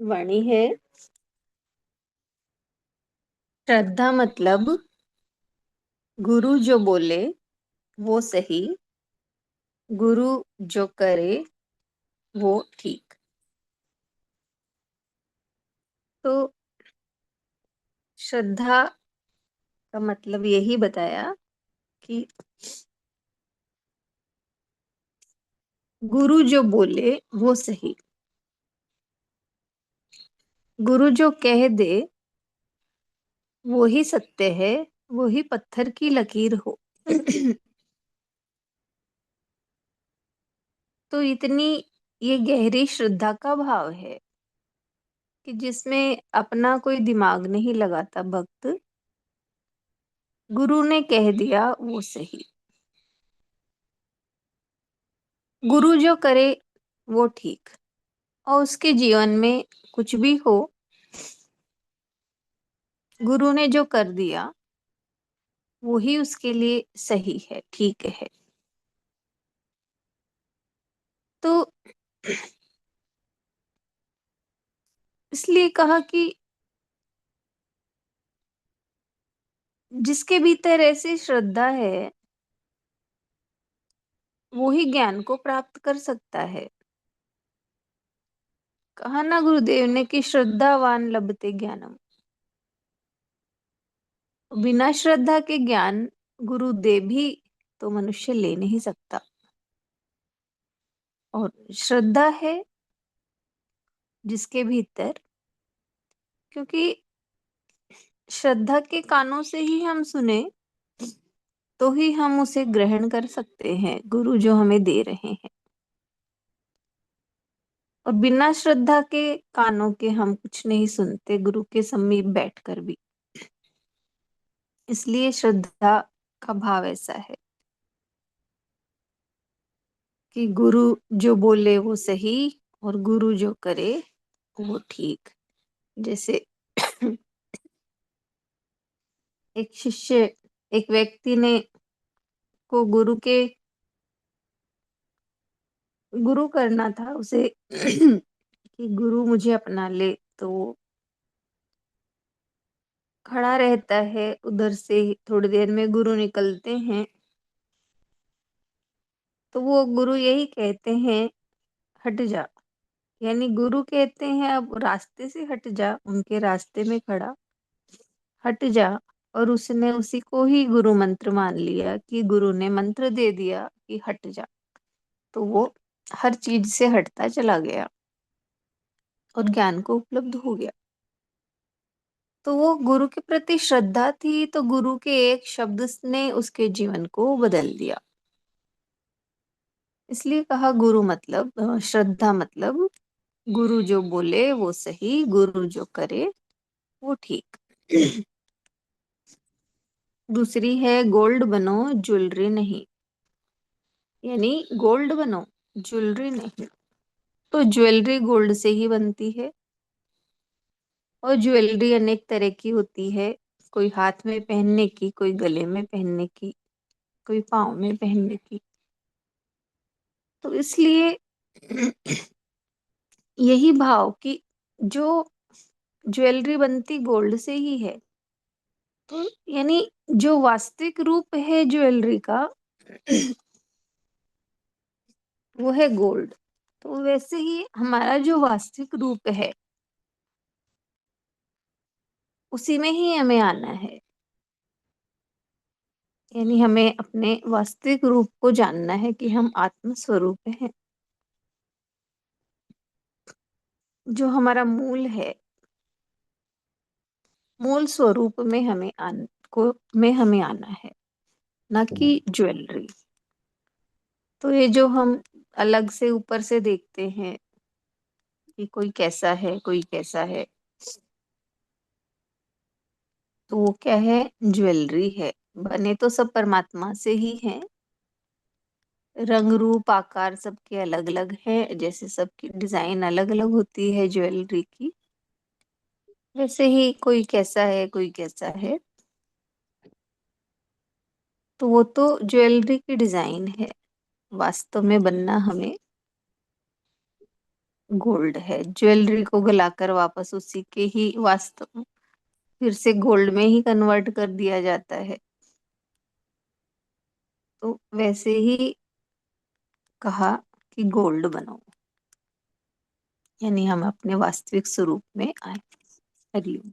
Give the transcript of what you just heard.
वाणी है। श्रद्धा मतलब गुरु जो बोले वो सही, गुरु जो करे वो ठीक। तो श्रद्धा का मतलब यही बताया कि गुरु जो बोले वो सही, गुरु जो कह दे वो ही सत्य है, वो ही पत्थर की लकीर हो। तो इतनी ये गहरी श्रद्धा का भाव है कि जिसमें अपना कोई दिमाग नहीं लगाता भक्त, गुरु ने कह दिया वो सही, गुरु जो करे वो ठीक। और उसके जीवन में कुछ भी हो, गुरु ने जो कर दिया वो ही उसके लिए सही है, ठीक है। तो इसलिए कहा कि जिसके भीतर ऐसी श्रद्धा है वो ही ज्ञान को प्राप्त कर सकता है। कहा ना गुरुदेव ने कि श्रद्धावान लभते ज्ञानम। बिना श्रद्धा के ज्ञान गुरुदेव भी तो मनुष्य ले नहीं सकता। और श्रद्धा है जिसके भीतर, क्योंकि श्रद्धा के कानों से ही हम सुने तो ही हम उसे ग्रहण कर सकते हैं, गुरु जो हमें दे रहे हैं। और बिना श्रद्धा के कानों के हम कुछ नहीं सुनते, गुरु के समीप बैठकर भी। इसलिए श्रद्धा का भाव ऐसा है कि गुरु जो बोले वो सही और गुरु जो करे वो ठीक। जैसे एक शिष्य, एक व्यक्ति ने को गुरु करना था उसे कि गुरु मुझे अपना ले। तो वो खड़ा रहता है, उधर से ही थोड़ी देर में गुरु निकलते हैं। तो वो गुरु यही कहते हैं, हट जा। यानी गुरु कहते हैं अब रास्ते से हट जा, उनके रास्ते में खड़ा हट जा। और उसने उसी को ही गुरु मंत्र मान लिया कि गुरु ने मंत्र दे दिया कि हट जा। तो वो हर चीज से हटता चला गया और ज्ञान को उपलब्ध हो गया। तो वो गुरु के प्रति श्रद्धा थी, तो गुरु के एक शब्द ने उसके जीवन को बदल दिया। इसलिए कहा गुरु मतलब श्रद्धा मतलब गुरु जो बोले वो सही, गुरु जो करे वो ठीक। दूसरी है गोल्ड बनो ज्वेलरी नहीं। यानी गोल्ड बनो, ज्वेलरी नहीं। तो ज्वेलरी गोल्ड से ही बनती है और ज्वेलरी अनेक तरह की होती है। कोई हाथ में पहनने की, कोई गले में पहनने की, कोई पाँव में पहनने की। तो इसलिए यही भाव कि जो ज्वेलरी बनती गोल्ड से ही है, तो यानी जो वास्तविक रूप है ज्वेलरी का वो है गोल्ड। तो वैसे ही हमारा जो वास्तविक रूप है उसी में ही हमें आना है। यानी हमें अपने वास्तविक रूप को जानना है कि हम आत्म स्वरूप हैं। जो हमारा मूल है, मूल स्वरूप में हमें आना है, ना कि ज्वेलरी। तो ये जो हम अलग से ऊपर से देखते हैं कि कोई कैसा है, कोई कैसा है, तो वो क्या है? ज्वेलरी है। बने तो सब परमात्मा से ही हैं। रंग रूप आकार सबके अलग अलग है, जैसे सबकी डिजाइन अलग अलग होती है ज्वेलरी की, वैसे ही कोई कैसा है, कोई कैसा है। तो वो तो ज्वेलरी की डिजाइन है। वास्तव में बनना हमें गोल्ड है। ज्वेलरी को गलाकर वापस उसी के ही वास्तव फिर से गोल्ड में ही कन्वर्ट कर दिया जाता है। तो वैसे ही कहा कि गोल्ड बनो, यानी हम अपने वास्तविक स्वरूप में आए। हरिओम।